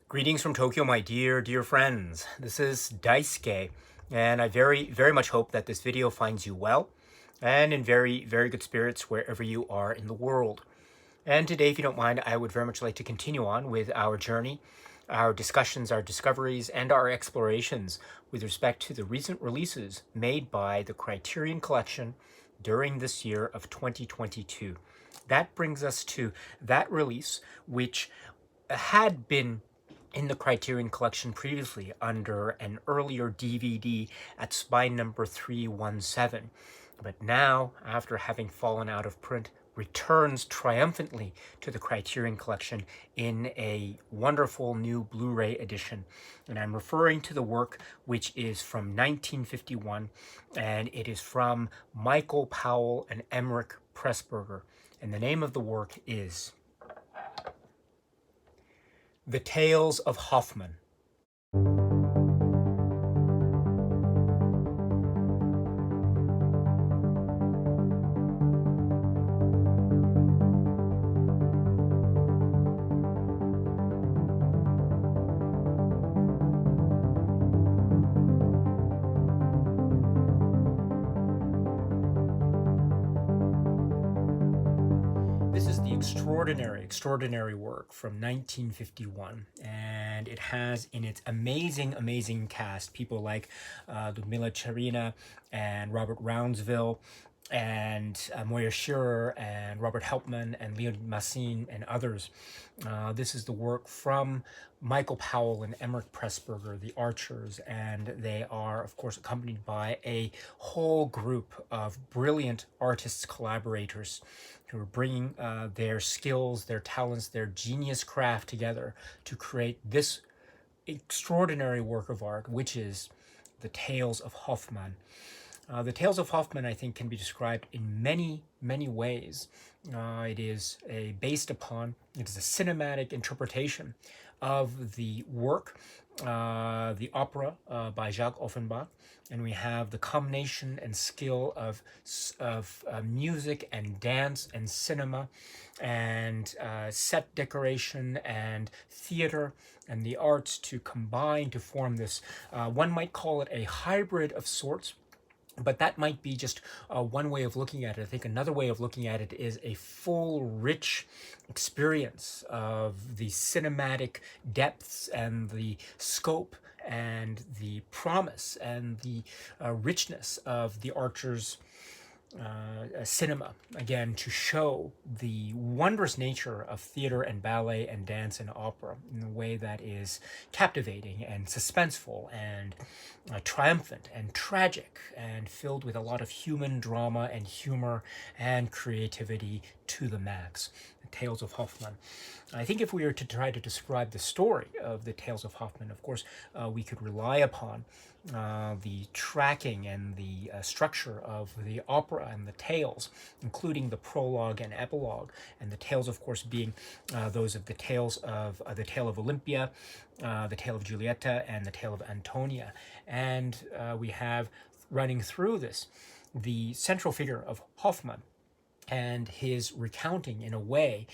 Greetings from Tokyo, my dear friends. This is Daisuke, and I very much hope that this video finds you well and in very good spirits wherever you are in the world. And today, if you don't mind, I would very much like to continue on with our journey, our discussions, our discoveries, and our explorations with respect to the recent releases made by the Criterion Collection during this year of 2022. That brings us to that release, which had been in the Criterion Collection previously under an earlier DVD at spine number 317, but now, after having fallen out of print, returns triumphantly to the Criterion Collection in a wonderful new Blu-ray edition. And I'm referring to the work which is from 1951, and it is from Michael Powell and Emeric Pressburger. And the name of the work is The Tales of Hoffmann. This is the extraordinary work from 1951, and it has in its amazing cast people like Ludmila Cherina and Robert Rounsville and Moya Shearer and Robert Helpman and Leon Massine and others. This is the work from Michael Powell and Emeric Pressburger, the Archers, and they are, of course, accompanied by a whole group of brilliant artists, collaborators, who are bringing their skills, their talents, their genius craft together to create this extraordinary work of art, which is The Tales of Hoffmann. The Tales of Hoffmann, I think, can be described in many ways. It is a cinematic interpretation of the work, the opera by Jacques Offenbach, and we have the combination and skill of music and dance and cinema and set decoration and theater and the arts to combine to form this, one might call it a hybrid of sorts. But that might be just one way of looking at it. I think another way of looking at it is a full, rich experience of the cinematic depths and the scope and the promise and the richness of the Archer's cinema, again, to show the wondrous nature of theater and ballet and dance and opera in a way that is captivating and suspenseful and triumphant and tragic and filled with a lot of human drama and humor and creativity to the max. The Tales of Hoffmann. I think if we were to try to describe the story of The Tales of Hoffmann, of course, we could rely upon the tracking and the structure of the opera and the tales, including the prologue and epilogue, and the tales, of course, being those of the tales of the Tale of Olympia, the Tale of Giulietta, and the Tale of Antonia. And we have running through this the central figure of Hoffmann and his recounting, in a way,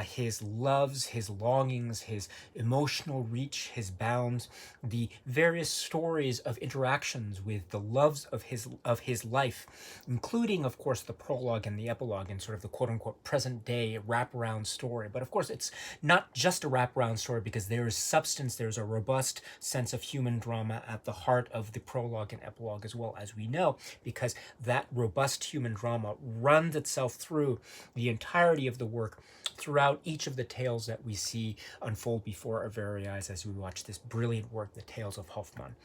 his loves, his longings, his emotional reach, his bounds, the various stories of interactions with the loves of his life, including, of course, the prologue and the epilogue and sort of the quote-unquote present-day wraparound story. But, of course, it's not just a wraparound story, because there is substance, there's a robust sense of human drama at the heart of the prologue and epilogue as well, as we know, because that robust human drama runs itself through the entirety of the work, throughout each of the tales that we see unfold before our very eyes as we watch this brilliant work, The Tales of Hoffmann.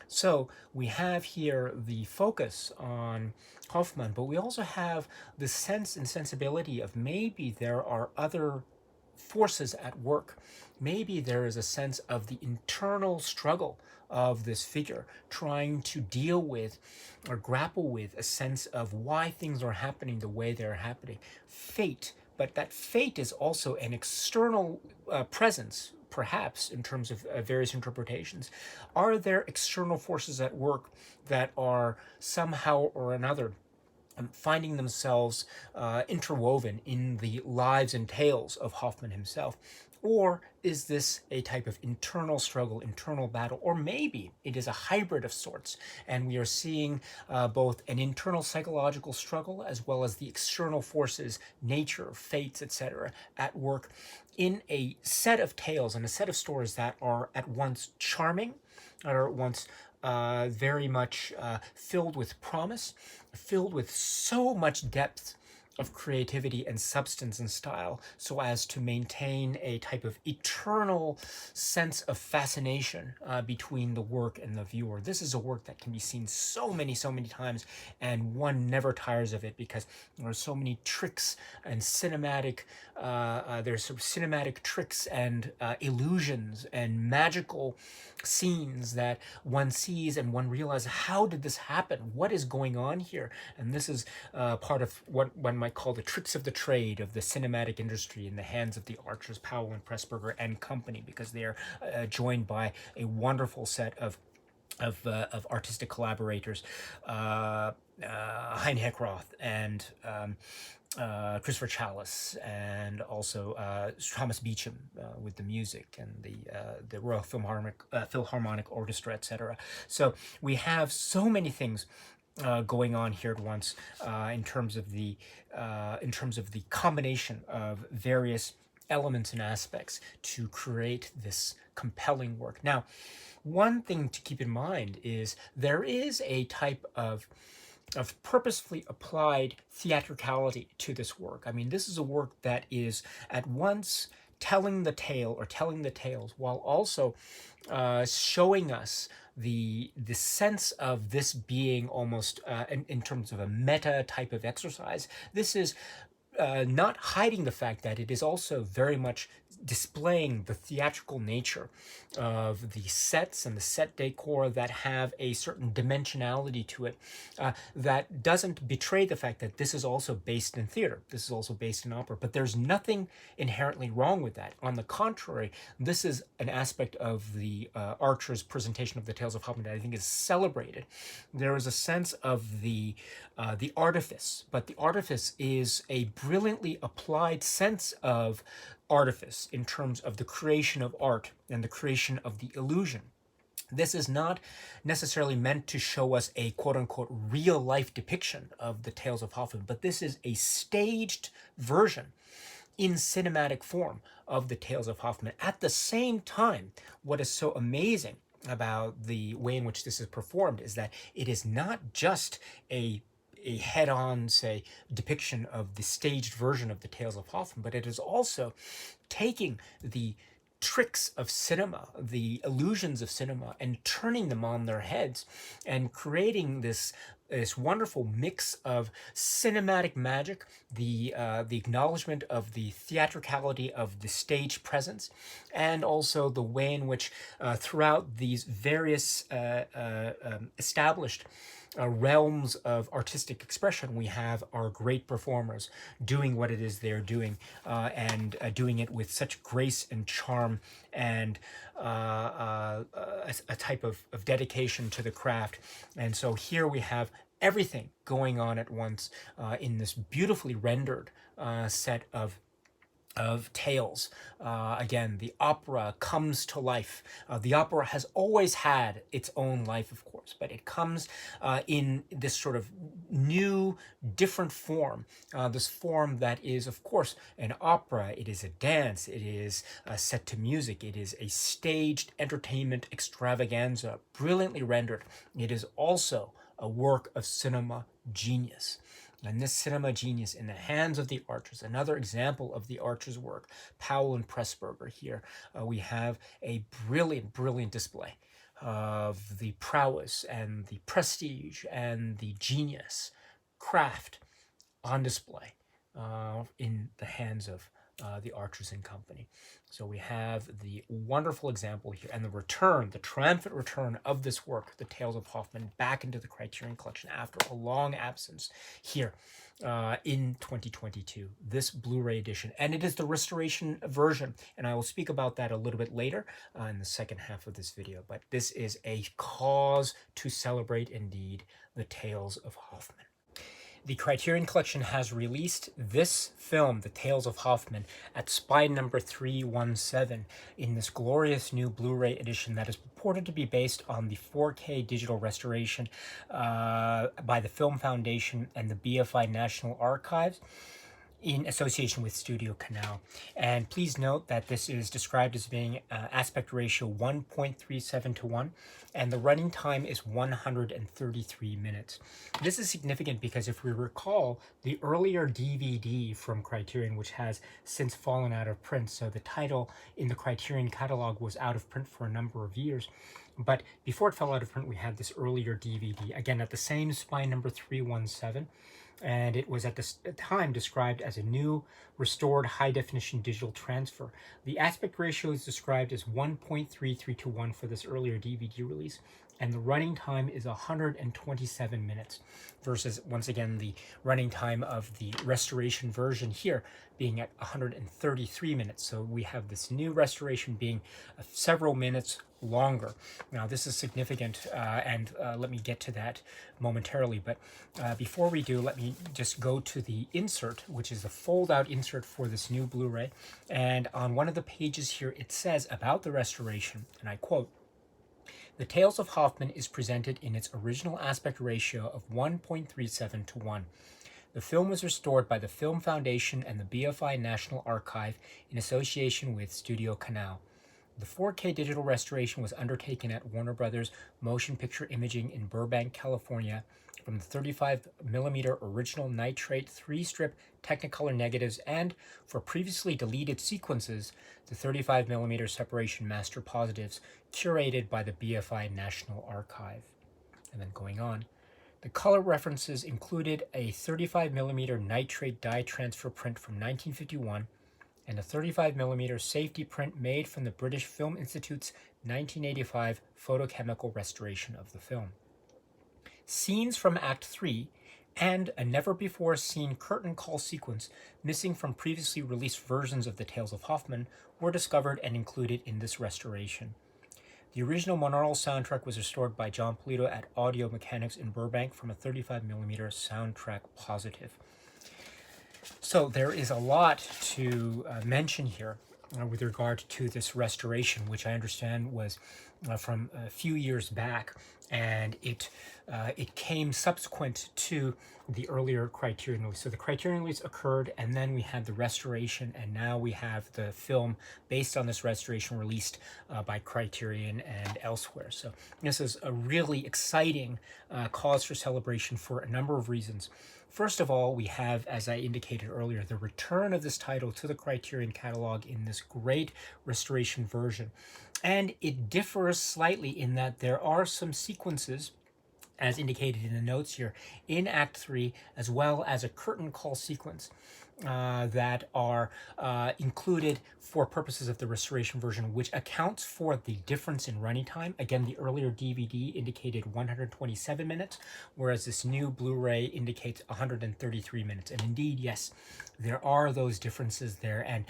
So we have here the focus on Hoffmann, but we also have the sense and sensibility of maybe there are other forces at work. Maybe there is a sense of the internal struggle of this figure trying to deal with or grapple with a sense of why things are happening the way they're happening. Fate, but that fate is also an external presence, perhaps, in terms of various interpretations. Are there external forces at work that are somehow or another finding themselves interwoven in the lives and tales of Hoffmann himself? Or is this a type of internal struggle, internal battle, or maybe it is a hybrid of sorts, and we are seeing both an internal psychological struggle as well as the external forces, nature, fates, etc., at work in a set of tales and a set of stories that are at once charming, that are at once very much filled with promise, filled with so much depth of creativity and substance and style, so as to maintain a type of eternal sense of fascination between the work and the viewer. This is a work that can be seen so many times, and one never tires of it because there are so many tricks and cinematic, there's some cinematic tricks and illusions and magical scenes that one sees and one realizes, how did this happen? What is going on here? And this is part of what one might call the tricks of the trade of the cinematic industry in the hands of the archers, Powell and Pressburger and company, because they are joined by a wonderful set of artistic collaborators, Hein Heckroth and Christopher Chalice, and also Thomas Beecham with the music, and the Royal Philharmonic Orchestra, etc. So we have so many things going on here at once in terms of the combination of various elements and aspects to create this compelling work. Now, one thing to keep in mind is there is a type of purposefully applied theatricality to this work. I mean, this is a work that is at once telling the tale or telling the tales while also showing us the sense of this being almost in terms of a meta type of exercise. This is not hiding the fact that it is also very much displaying the theatrical nature of the sets and the set decor that have a certain dimensionality to it that doesn't betray the fact that this is also based in theater. This is also based in opera, but there's nothing inherently wrong with that. On the contrary, this is an aspect of the Archer's presentation of the Tales of Hoffmann that I think is celebrated. There is a sense of the artifice, but the artifice is a brilliantly applied sense of artifice in terms of the creation of art and the creation of the illusion. This is not necessarily meant to show us a quote-unquote real-life depiction of the Tales of Hoffmann, but this is a staged version in cinematic form of the Tales of Hoffmann. At the same time, what is so amazing about the way in which this is performed is that it is not just a head-on, say, depiction of the staged version of the Tales of Hoffmann, but it is also taking the tricks of cinema, the illusions of cinema, and turning them on their heads and creating this wonderful mix of cinematic magic, the acknowledgement of the theatricality of the stage presence, and also the way in which throughout these various established realms of artistic expression, we have our great performers doing what it is they're doing, and doing it with such grace and charm and a type of dedication to the craft. And so here we have everything going on at once in this beautifully rendered set of tales. Again, the opera comes to life. The opera has always had its own life, of course, but it comes in this sort of new, different form. This form that is, of course, an opera. It is a dance. It is set to music. It is a staged entertainment extravaganza, brilliantly rendered. It is also a work of cinema genius. And this cinema genius in the hands of the archers, another example of the archers' work, Powell and Pressburger here, we have a brilliant display of the prowess and the prestige and the genius, craft on display in the hands of the archers and company. So we have the wonderful example here and the triumphant return of this work, the Tales of Hoffmann, back into the Criterion Collection after a long absence here in 2022, this Blu-ray edition. And it is the restoration version, and I will speak about that a little bit later in the second half of this video. But this is a cause to celebrate indeed the Tales of Hoffmann. the Criterion Collection has released this film, The Tales of Hoffmann, at spine number 317 in this glorious new Blu-ray edition that is purported to be based on the 4K digital restoration by the Film Foundation and the BFI National Archives in association with Studio Canal. And please note that this is described as being aspect ratio 1.37 to 1, and the running time is 133 minutes. This is significant because if we recall, the earlier DVD from Criterion, which has since fallen out of print, so the title in the Criterion catalog was out of print for a number of years, but before it fell out of print, we had this earlier DVD, again at the same spine number 317, and it was at the time described as a new restored high-definition digital transfer. The aspect ratio is described as 1.33 to 1 for this earlier DVD release, and the running time is 127 minutes versus, once again, the running time of the restoration version here being at 133 minutes. So we have this new restoration being several minutes longer. Now this is significant, and let me get to that momentarily, but before we do, let me just go to the insert, which is a fold-out insert for this new Blu-ray, and on one of the pages here it says about the restoration, and I quote, "The Tales of Hoffmann is presented in its original aspect ratio of 1.37 to 1. The film was restored by the Film Foundation and the BFI National Archive in association with Studio Canal. The 4K digital restoration was undertaken at Warner Brothers Motion Picture Imaging in Burbank, California, from the 35mm original nitrate 3-strip Technicolor negatives and, for previously deleted sequences, the 35mm separation master positives curated by the BFI National Archive." And then going on, "The color references included a 35mm nitrate dye transfer print from 1951 and a 35mm safety print made from the British Film Institute's 1985 photochemical restoration of the film. Scenes from Act 3 and a never-before-seen curtain call sequence missing from previously released versions of The Tales of Hoffmann were discovered and included in this restoration. The original monaural soundtrack was restored by John Polito at Audio Mechanics in Burbank from a 35mm soundtrack positive." So there is a lot to mention here with regard to this restoration, which I understand was from a few years back, and it came subsequent to the earlier Criterion release. So the Criterion release occurred, and then we had the restoration, and now we have the film based on this restoration released by Criterion and elsewhere. So this is a really exciting cause for celebration for a number of reasons. First of all, we have, as I indicated earlier, the return of this title to the Criterion catalog in this great restoration version. And it differs slightly in that there are some sequences, as indicated in the notes here, in Act 3, as well as a curtain call sequence that are included for purposes of the restoration version, which accounts for the difference in running time. Again, the earlier DVD indicated 127 minutes, whereas this new Blu-ray indicates 133 minutes. And indeed, yes, there are those differences there. And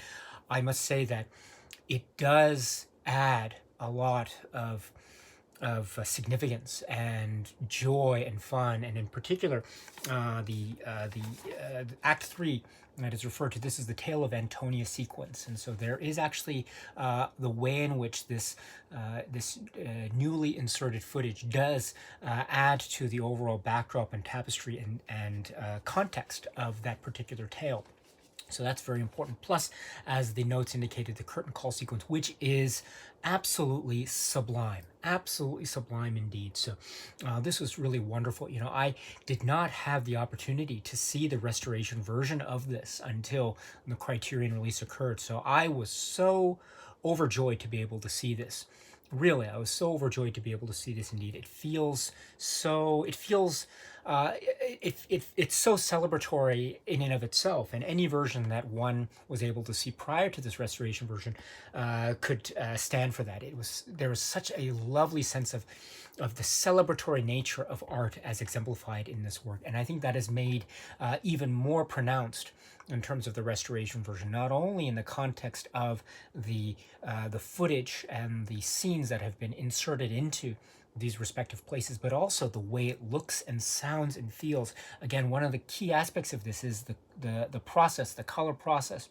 I must say that it does add a lot of significance and joy and fun, and in particular, the Act 3 that is referred to. This is the Tale of Antonia sequence, and so there is actually the way in which this newly inserted footage does add to the overall backdrop and tapestry and context of that particular tale. So that's very important. Plus, as the notes indicated, the curtain call sequence, which is absolutely sublime indeed. So this was really wonderful. You know, I did not have the opportunity to see the restoration version of this until the Criterion release occurred. So I was so overjoyed to be able to see this. Really, I was so overjoyed to be able to see this indeed. It's so celebratory in and of itself, and any version that one was able to see prior to this restoration version could stand for that. There was such a lovely sense of the celebratory nature of art as exemplified in this work, and I think that is made even more pronounced in terms of the restoration version, not only in the context of the footage and the scenes that have been inserted into these respective places, but also the way it looks and sounds and feels. Again, one of the key aspects of this is the process, the color process.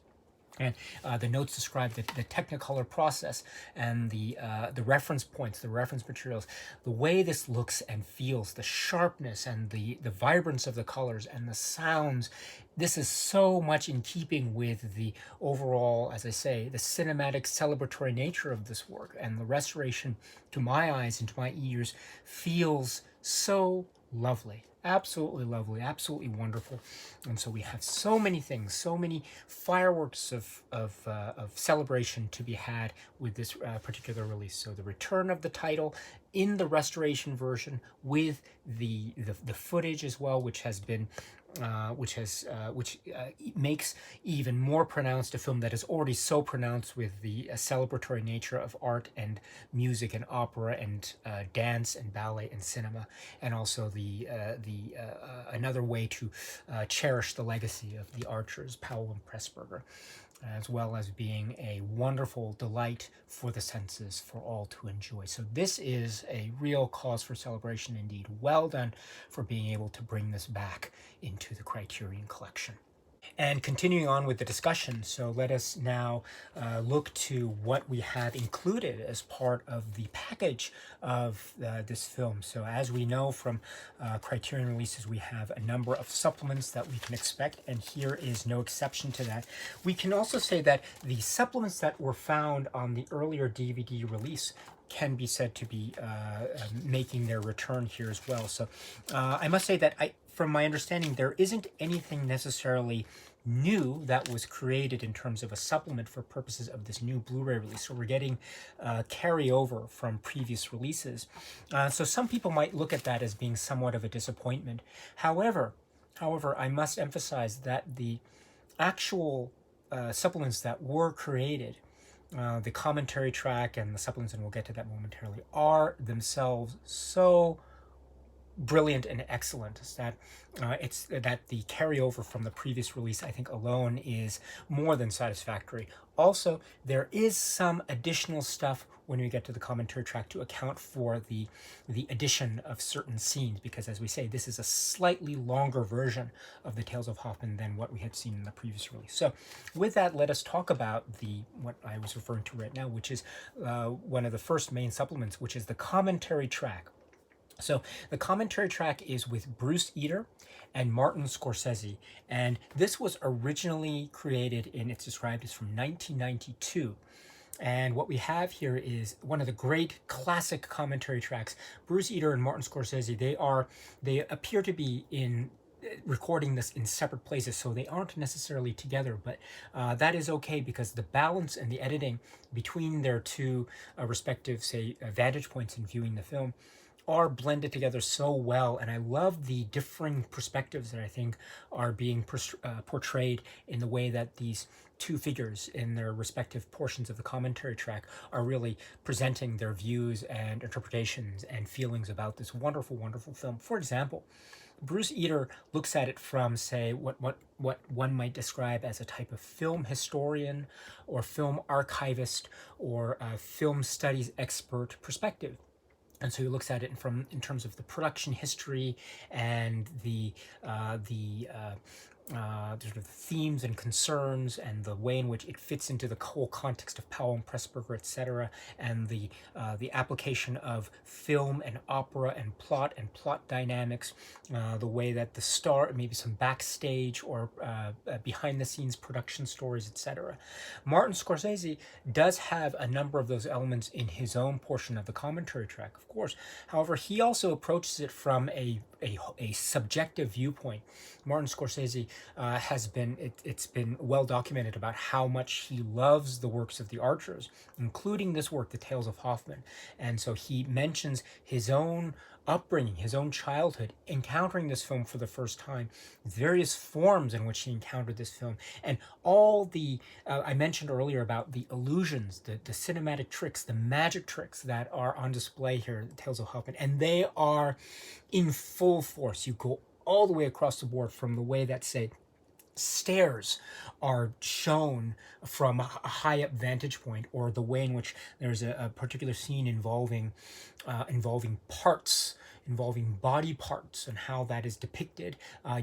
And the notes describe the Technicolor process and the reference points, the reference materials, the way this looks and feels, the sharpness and the vibrance of the colors and the sounds. This is so much in keeping with the overall, as I say, the cinematic celebratory nature of this work. And the restoration, to my eyes and to my ears, feels so lovely. Absolutely lovely, absolutely wonderful. And so we have so many things, so many fireworks of celebration to be had with this particular release. So the return of the title in the restoration version with the footage as well, which has been which makes even more pronounced a film that is already so pronounced with the celebratory nature of art and music and opera and dance and ballet and cinema, and also the another way to cherish the legacy of the archers Powell and Pressburger, as well as being a wonderful delight for the senses for all to enjoy. So this is a real cause for celebration indeed. Well done for being able to bring this back into the Criterion collection. And continuing on with the discussion, so let us now look to what we have included as part of the package of this film. So as we know from Criterion releases, we have a number of supplements that we can expect, and here is no exception to that. We can also say that the supplements that were found on the earlier DVD release can be said to be making their return here as well. So I must say that from my understanding, there isn't anything necessarily new that was created in terms of a supplement for purposes of this new Blu-ray release. So we're getting carryover from previous releases. So some people might look at that as being somewhat of a disappointment. However, I must emphasize that the actual supplements that were created, the commentary track and the supplements, and we'll get to that momentarily, are themselves so brilliant and excellent that that the carryover from the previous release, I think, alone is more than satisfactory. Also, there is some additional stuff when we get to the commentary track to account for the addition of certain scenes, because as we say, this is a slightly longer version of the Tales of Hoffmann than what we had seen in the previous release. So with that, let us talk about what I was referring to right now, which is one of the first main supplements, which is the commentary track. So the commentary track is with Bruce Eder and Martin Scorsese, and this was originally created it's described as from 1992. And what we have here is one of the great classic commentary tracks. Bruce Eder and Martin Scorsese, they appear to be in recording this in separate places, so they aren't necessarily together, but that is okay, because the balance and the editing between their two respective, say, vantage points in viewing the film are blended together so well. And I love the differing perspectives that I think are being portrayed in the way that these two figures in their respective portions of the commentary track are really presenting their views and interpretations and feelings about this wonderful, wonderful film. For example, Bruce Eder looks at it from, say, what one might describe as a type of film historian or film archivist or a film studies expert perspective. And so he looks at it in terms of the production history and the sort of themes and concerns and the way in which it fits into the whole context of Powell and Pressburger, etc., and the application of film and opera and plot dynamics, the way that the star, maybe some backstage or behind the scenes production stories, etc. Martin Scorsese does have a number of those elements in his own portion of the commentary track, of course. However, he also approaches it from a subjective viewpoint. Martin Scorsese it's been well documented about how much he loves the works of the Archers, including this work, The Tales of Hoffmann. And so he mentions his own upbringing, his own childhood, encountering this film for the first time, various forms in which he encountered this film, and all the, I mentioned earlier about the illusions, the cinematic tricks, the magic tricks that are on display here in The Tales of Hoffmann, and they are in full force. You go all the way across the board, from the way that, say, stairs are shown from a high up vantage point, or the way in which there's a particular scene involving involving body parts, and how that is depicted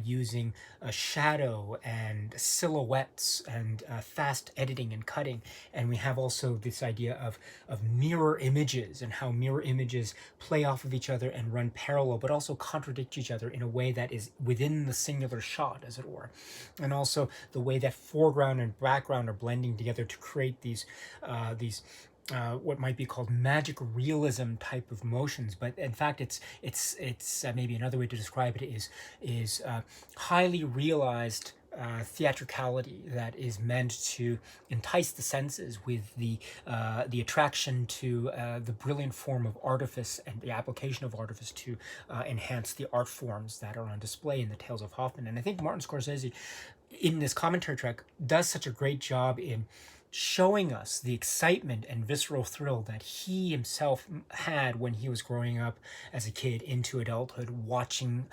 using shadow and silhouettes and fast editing and cutting. And we have also this idea of mirror images, and how mirror images play off of each other and run parallel, but also contradict each other in a way that is within the singular shot, as it were. And also the way that foreground and background are blending together to create these what might be called magic realism type of motions, but in fact it's maybe another way to describe it is highly realized theatricality that is meant to entice the senses with the attraction to the brilliant form of artifice and the application of artifice to enhance the art forms that are on display in the Tales of Hoffmann. And I think Martin Scorsese, in this commentary track, does such a great job in showing us the excitement and visceral thrill that he himself had when he was growing up as a kid into adulthood, watching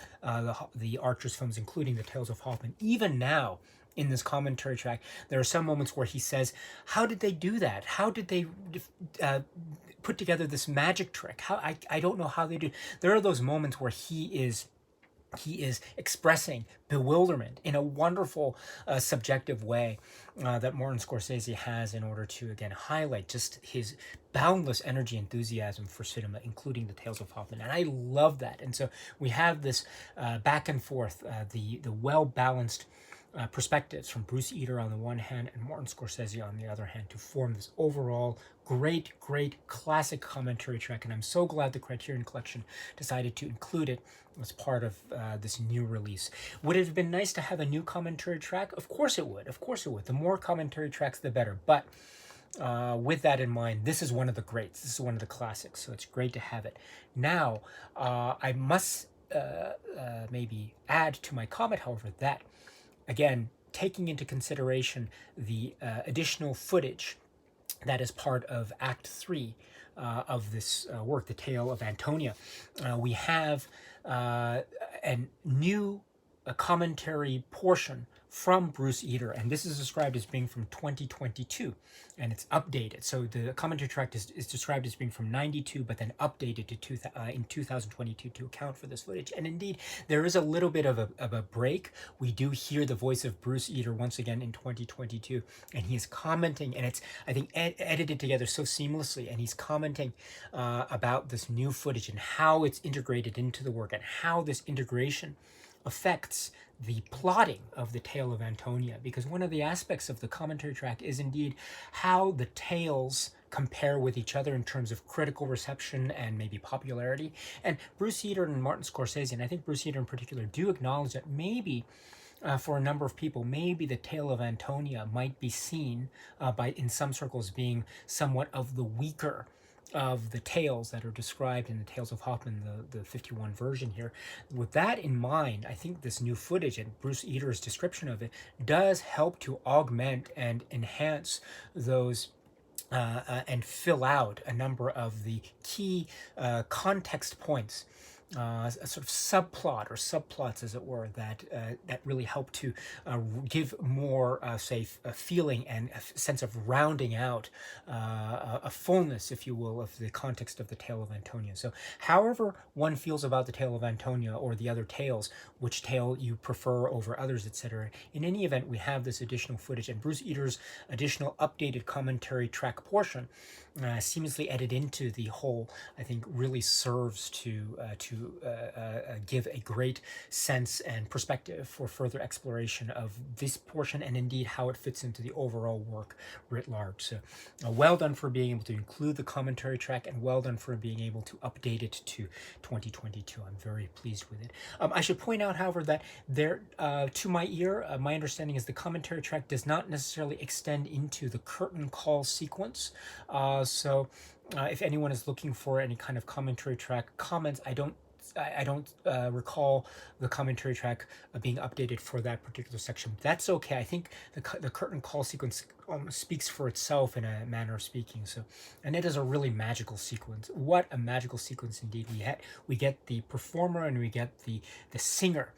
the Archer's films, including the Tales of Hoffmann. Even now, in this commentary track, there are some moments where he says, how did they do that? How did they put together this magic trick? I don't know how they do. There are those moments where he is expressing bewilderment in a wonderful subjective way that Martin Scorsese has, in order to again highlight just his boundless energy, enthusiasm for cinema, including the Tales of Hoffmann. And I love that. And so we have this back and forth, the well balanced perspectives from Bruce Eater on the one hand and Martin Scorsese on the other hand, to form this overall great classic commentary track. And I'm so glad the Criterion Collection decided to include it as part of this new release. Would it have been nice to have a new commentary track? Of course it would. The more commentary tracks, the better. But with that in mind, this is one of the greats. This is one of the classics. So it's great to have it. Now, I must maybe add to my comment, however, that again, taking into consideration the additional footage that is part of Act 3 of this work, The Tale of Antonia, we have a new commentary portion from Bruce Eater, and this is described as being from 2022, and it's updated. So the commentary track is described as being from 92, but then updated to in 2022 to account for this footage. And indeed, there is a little bit of a break. We do hear the voice of Bruce Eater once again in 2022, and he is commenting, and it's, I think, edited together so seamlessly, and he's commenting about this new footage and how it's integrated into the work, and how this integration affects the plotting of the Tale of Antonia, because one of the aspects of the commentary track is indeed how the tales compare with each other in terms of critical reception and maybe popularity. And Bruce Eater and Martin Scorsese, and I think Bruce Eater in particular, do acknowledge that maybe for a number of people, maybe the Tale of Antonia might be seen in some circles being somewhat of the weaker of the tales that are described in the Tales of Hoffmann, the 51 version here. With that in mind, I think this new footage and Bruce Eater's description of it does help to augment and enhance those and fill out a number of the key context points, a sort of subplot or subplots, as it were, that really help to give more, say, a feeling and a sense of rounding out, a fullness, if you will, of the context of the Tale of Antonia. So however one feels about the Tale of Antonia or the other tales, which tale you prefer over others, etc., in any event, we have this additional footage, and Bruce Eater's additional updated commentary track portion, seamlessly edited into the whole, I think really serves to give a great sense and perspective for further exploration of this portion, and indeed how it fits into the overall work writ large. So well done for being able to include the commentary track, and well done for being able to update it to 2022. I'm very pleased with it. I should point out, however, that there, to my ear, my understanding is the commentary track does not necessarily extend into the curtain call sequence. So if anyone is looking for any kind of commentary track comments, I don't I don't recall the commentary track being updated for that particular section. That's okay. I think the curtain call sequence speaks for itself in a manner of speaking. So, and it is a really magical sequence. What a magical sequence indeed. We get the performer and we get the singer.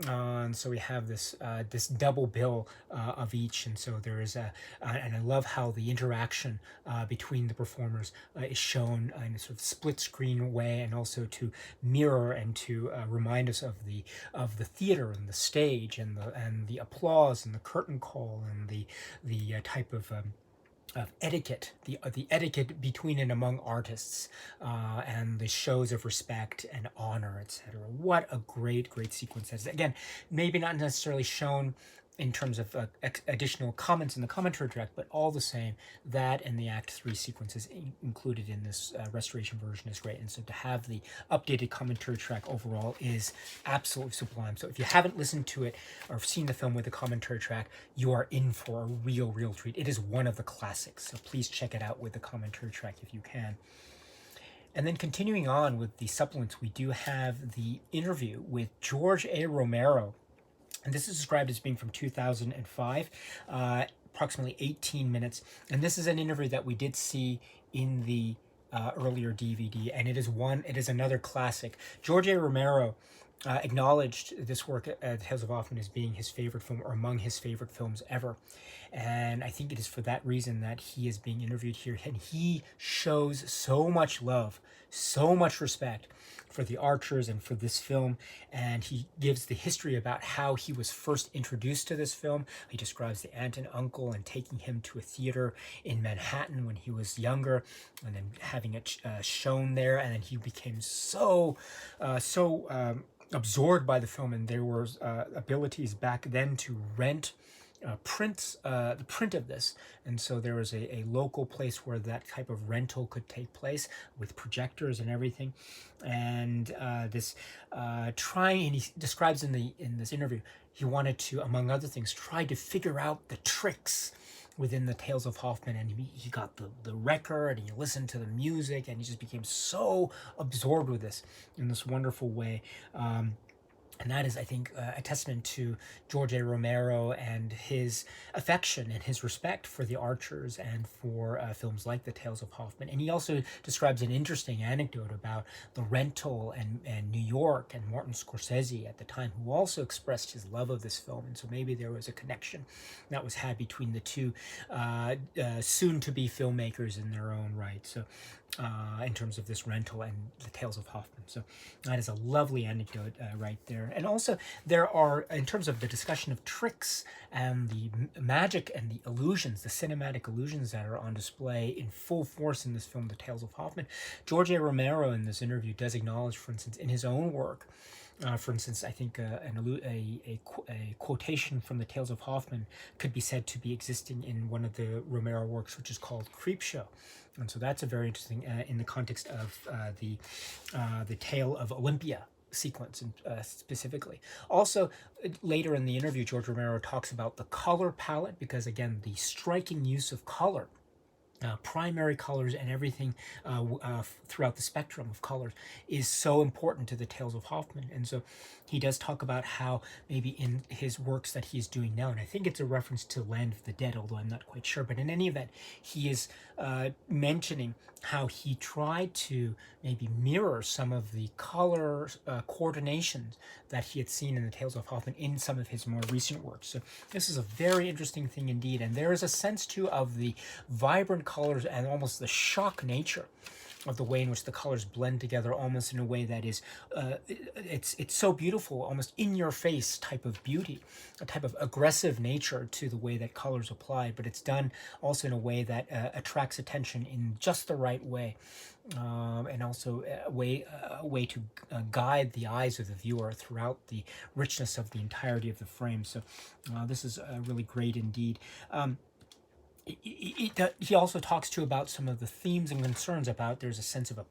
And so we have this double bill of each, and so there is and I love how the interaction between the performers is shown in a sort of split screen way, and also to mirror and to remind us of the theater and the stage and the applause and the curtain call and the type of etiquette, the etiquette between and among artists, and the shows of respect and honor, etc. What a great sequence that is. Again, maybe not necessarily shown in terms of additional comments in the commentary track, but all the same, that and the Act 3 sequences included in this restoration version is great. And so to have the updated commentary track overall is absolutely sublime. So if you haven't listened to it or seen the film with the commentary track, you are in for a real treat. It is one of the classics, so please check it out with the commentary track if you can. And then continuing on with the supplements, we do have the interview with George A. Romero. And this is described as being from 2005, approximately 18 minutes. And this is an interview that we did see in the earlier DVD, and it is another classic. George A. Romero acknowledged this work, Tales of Hoffmann, as being his favorite film, or among his favorite films ever. And I think it is for that reason that he is being interviewed here. And he shows so much love, so much respect for the Archers and for this film, and he gives the history about how he was first introduced to this film. He describes the aunt and uncle and taking him to a theater in Manhattan when he was younger, and then having it shown there, and then he became so absorbed by the film, and there were abilities back then to rent the print of this, and so there was a local place where that type of rental could take place with projectors and everything. And and he describes in this interview, he wanted to, among other things, try to figure out the tricks within the Tales of Hoffmann, and he got the record, and he listened to the music, and he just became so absorbed with this in this wonderful way. And that is, I think, a testament to George A. Romero and his affection and his respect for the Archers and for films like The Tales of Hoffmann. And he also describes an interesting anecdote about the rental and New York and Martin Scorsese at the time, who also expressed his love of this film. And so maybe there was a connection that was had between the two soon-to-be filmmakers in their own right. So in terms of this rental and The Tales of Hoffmann. So that is a lovely anecdote right there. And also there are, in terms of the discussion of tricks and the magic and the illusions, the cinematic illusions that are on display in full force in this film, The Tales of Hoffmann, George A. Romero in this interview does acknowledge, for instance, in his own work, for instance, I think a quotation from The Tales of Hoffmann could be said to be existing in one of the Romero works, which is called Creepshow. And so that's a very interesting, in the context of the Tale of Olympia sequence specifically. Also, later in the interview, George Romero talks about the color palette, because again, the striking use of color, primary colors and everything throughout the spectrum of colors, is so important to the Tales of Hoffmann. And so he does talk about how maybe in his works that he's doing now, and I think it's a reference to Land of the Dead, although I'm not quite sure, but in any event, he is mentioning how he tried to maybe mirror some of the color coordinations that he had seen in the Tales of Hoffmann in some of his more recent works. So this is a very interesting thing indeed, and there is a sense too of the vibrant colors and almost the shock nature of the way in which the colors blend together, almost in a way that is, it's so beautiful, almost in your face type of beauty, a type of aggressive nature to the way that colors apply, but it's done also in a way that attracts attention in just the right way. And also a way to guide the eyes of the viewer throughout the richness of the entirety of the frame. So this is really great indeed. he also talks too about some of the themes and concerns about there's a sense of a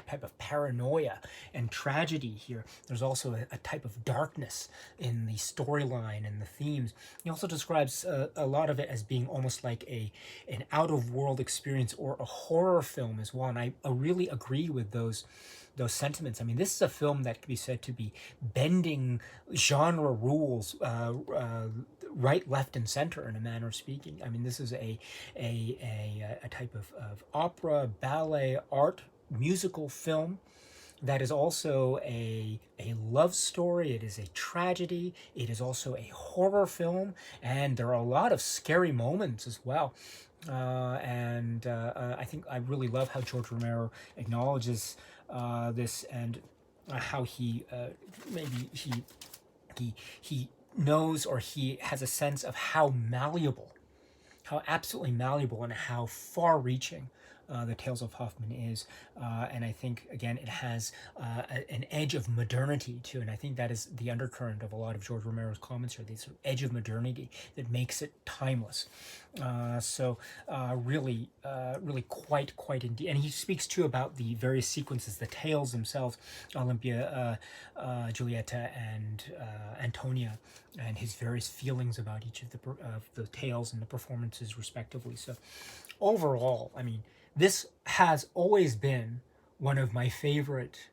type of paranoia and tragedy here. There's also a type of darkness in the storyline and the themes. He also describes a lot of it as being almost like an out of world experience or a horror film as well. And I really agree with those sentiments. I mean, this is a film that could be said to be bending genre rules right, left, and center in a manner of speaking. I mean, this is a type of opera, ballet, art, musical film that is also a love story. It is a tragedy. It is also a horror film, and there are a lot of scary moments as well. I think I really love how George Romero acknowledges this, and how maybe he knows, or he has a sense of how malleable, how absolutely malleable, and how far-reaching the Tales of Hoffmann is. And I think, again, it has an edge of modernity too, and I think that is the undercurrent of a lot of George Romero's comments here, this sort of edge of modernity that makes it timeless. Really quite indeed. And he speaks too about the various sequences, the tales themselves, Olympia, Giulietta, and Antonia, and his various feelings about each of the tales and the performances respectively. So overall, I mean, this has always been one of my favorite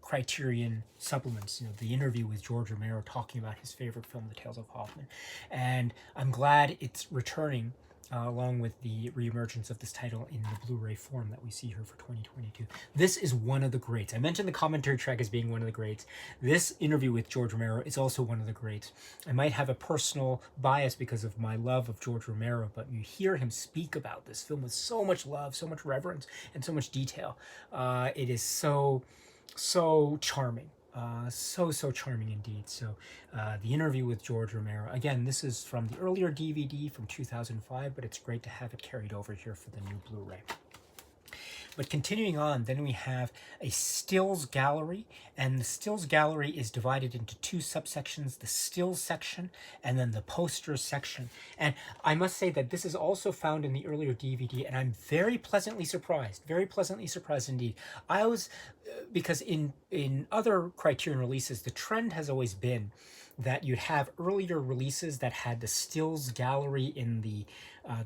Criterion supplements, the interview with George Romero talking about his favorite film, The Tales of Hoffmann. And I'm glad it's returning, along with the reemergence of this title in the Blu-ray form that we see here for 2022. This is one of the greats. I mentioned the commentary track as being one of the greats. This interview with George Romero is also one of the greats. I might have a personal bias because of my love of George Romero, but you hear him speak about this film with so much love, so much reverence, and so much detail. It is so charming. So charming indeed. So the interview with George Romero, again, this is from the earlier DVD from 2005, but it's great to have it carried over here for the new Blu-ray. But continuing on, then we have a stills gallery, and the stills gallery is divided into two subsections, the stills section and then the posters section. And I must say that this is also found in the earlier DVD, and I'm very pleasantly surprised indeed. I was, because in other Criterion releases, the trend has always been that you'd have earlier releases that had the stills gallery in the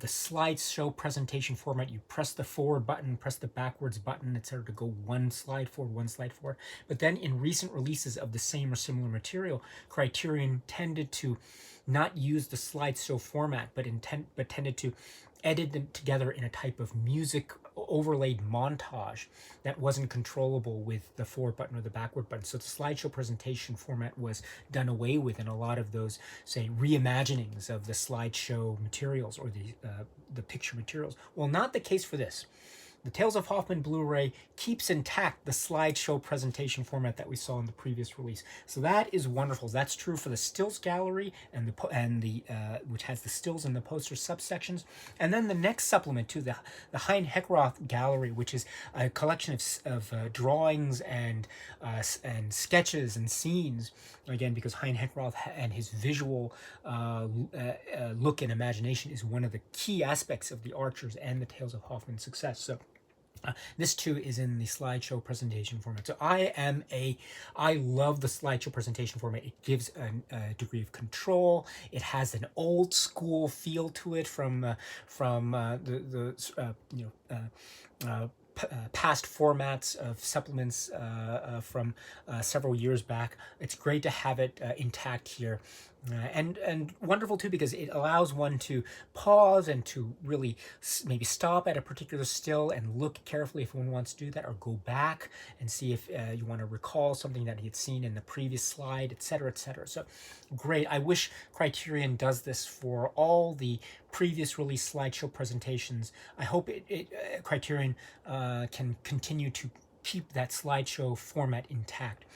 slideshow presentation format. You press the forward button, press the backwards button, etc., to go one slide forward. But then in recent releases of the same or similar material, Criterion tended to not use the slideshow format, but tended to edit them together in a type of music overlaid montage that wasn't controllable with the forward button or the backward button. So the slideshow presentation format was done away with in a lot of those, say, reimaginings of the slideshow materials or the picture materials. Well, not the case for this. The Tales of Hoffmann Blu-ray keeps intact the slideshow presentation format that we saw in the previous release. So that is wonderful. That's true for the stills gallery and the which has the stills and the poster subsections. And then the next supplement to the Hein Heckroth gallery, which is a collection of drawings and sketches and scenes. Again, because Hein Heckroth and his visual look and imagination is one of the key aspects of the Archers and the Tales of Hoffmann success. So this too is in the slideshow presentation format. So I love the slideshow presentation format. It gives a degree of control. It has an old school feel to it from past formats of supplements from several years back. It's great to have it intact here. And wonderful too, because it allows one to pause and to really maybe stop at a particular still and look carefully if one wants to do that, or go back and see if you want to recall something that he had seen in the previous slide, etc., etc. So great. I wish Criterion does this for all the previous release slideshow presentations. I hope Criterion can continue to keep that slideshow format intact.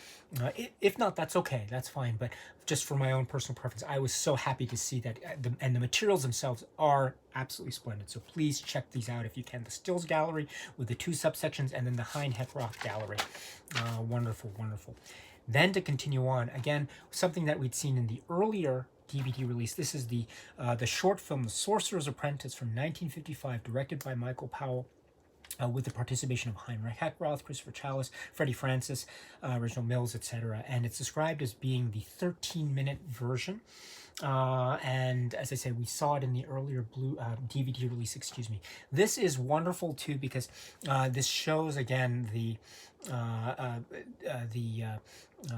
If not, that's okay, that's fine. But just for my own personal preference, I was so happy to see that, and the materials themselves are absolutely splendid. So please check these out if you can. The stills gallery with the two subsections, and then the Hein Heckroth gallery. Wonderful. Then to continue on, again, something that we'd seen in the earlier DVD release. This is the short film, The Sorcerer's Apprentice from 1955, directed by Michael Powell. With the participation of Heinrich Heckroth, Christopher Chalice, Freddie Francis, Reginald Mills, etc. And it's described as being the 13-minute version. And as I say, we saw it in the earlier DVD release, excuse me. This is wonderful too because this shows again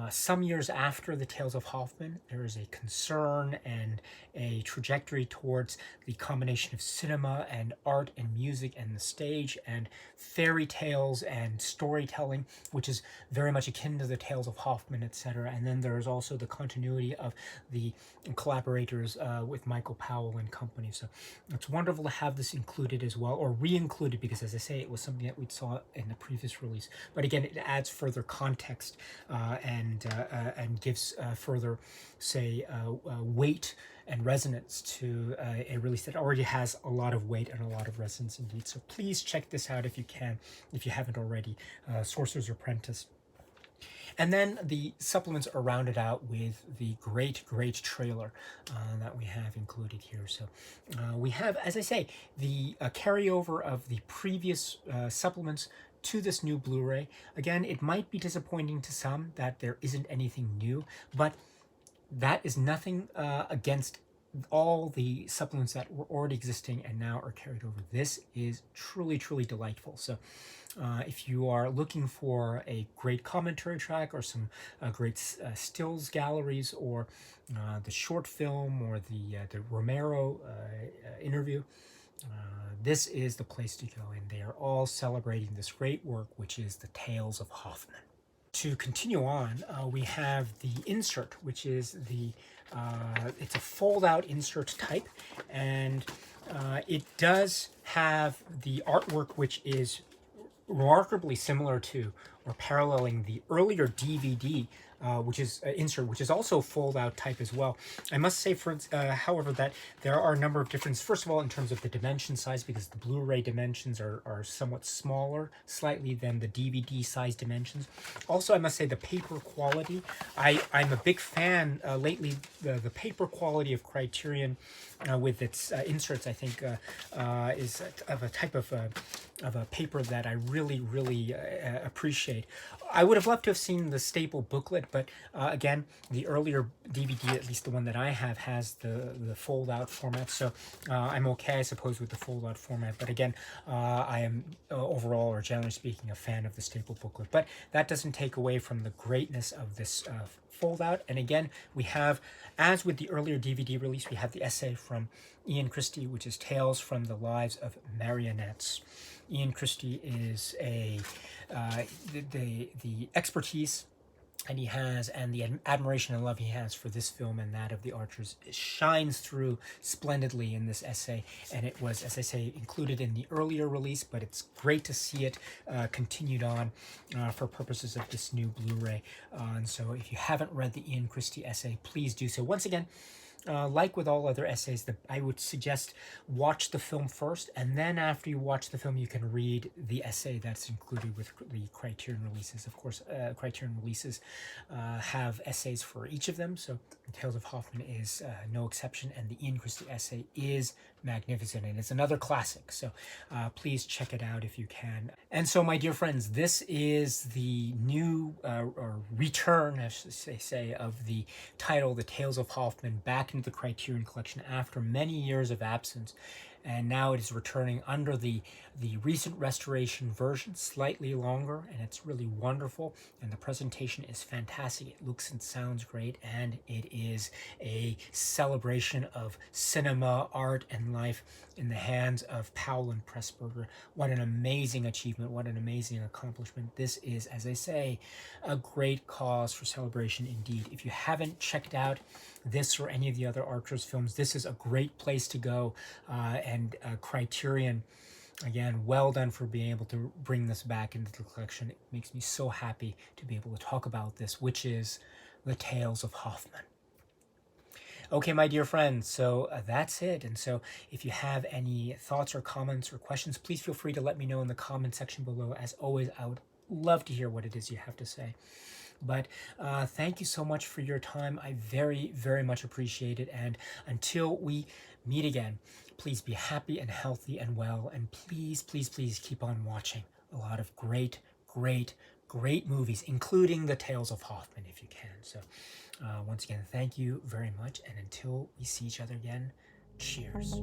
some years after the Tales of Hoffmann, there is a concern and a trajectory towards the combination of cinema and art and music and the stage and fairy tales and storytelling, which is very much akin to the Tales of Hoffmann, etc. And then there is also the continuity of the collaborators with Michael Powell and company. So it's wonderful to have this included as well, or re-included, because as I say, it was something that we saw in the previous release. But again, it adds further context and gives further, say, weight and resonance to a release that already has a lot of weight and a lot of resonance indeed. So please check this out if you can, if you haven't already. Sorcerer's Apprentice. And then the supplements are rounded out with the great trailer that we have included here. So we have, as I say, the carryover of the previous supplements to this new Blu-ray. Again, it might be disappointing to some that there isn't anything new, but that is nothing against all the supplements that were already existing and now are carried over. This is truly delightful. So if you are looking for a great commentary track or some great stills galleries, or the short film, or the Romero interview, this is the place to go, and they are all celebrating this great work, which is the Tales of Hoffmann. To continue on, we have the insert, which is it's a fold-out insert type, and it does have the artwork, which is remarkably similar to or paralleling the earlier DVD, which is insert, which is also fold-out type as well. I must say, however, that there are a number of differences. First of all, in terms of the dimension size, because the Blu-ray dimensions are somewhat smaller, slightly, than the DVD size dimensions. Also, I must say the paper quality. I'm a big fan lately. The paper quality of Criterion with its inserts, I think, is of a type of a paper that I really appreciate. I would have loved to have seen the staple booklet, but again, the earlier DVD, at least the one that I have, has the fold-out format, so I'm okay, I suppose, with the fold-out format. But again, I am overall, or generally speaking, a fan of the staple booklet. But that doesn't take away from the greatness of this fold-out. And again, we have, as with the earlier DVD release, we have the essay from Ian Christie, which is Tales from the Lives of Marionettes. Ian Christie is the expertise and he has, and the admiration and love he has for this film and that of the Archers shines through splendidly in this essay. And it was, as I say, included in the earlier release, but it's great to see it continued on for purposes of this new Blu-ray. And so if you haven't read the Ian Christie essay, please do so. Once again, like with all other essays, I would suggest watch the film first, and then after you watch the film, you can read the essay that's included with the Criterion releases. Of course, Criterion releases have essays for each of them, so Tales of Hoffmann is no exception, and the Ian Christie essay is magnificent, and it's another classic, so please check it out if you can. And so, my dear friends, this is the new or return, as they say, of the title, The Tales of Hoffmann, back into the Criterion Collection after many years of absence. And now it is returning under the recent restoration version, slightly longer, and it's really wonderful. And the presentation is fantastic. It looks and sounds great, and it is a celebration of cinema, art, and life in the hands of Powell and Pressburger. What an amazing achievement, what an amazing accomplishment. This is, as I say, a great cause for celebration indeed. If you haven't checked out this or any of the other Archers films, this is a great place to go. And Criterion, again, well done for being able to bring this back into the collection. It makes me so happy to be able to talk about this, which is The Tales of Hoffmann. Okay, my dear friends, so that's it. And so if you have any thoughts or comments or questions, please feel free to let me know in the comment section below. As always, I would love to hear what it is you have to say. But thank you so much for your time. I very, very much appreciate it. And until we meet again, please be happy and healthy and well. And please, please, please keep on watching a lot of great, great, great movies, including the Tales of Hoffman, if you can. So once again, thank you very much. And until we see each other again, cheers.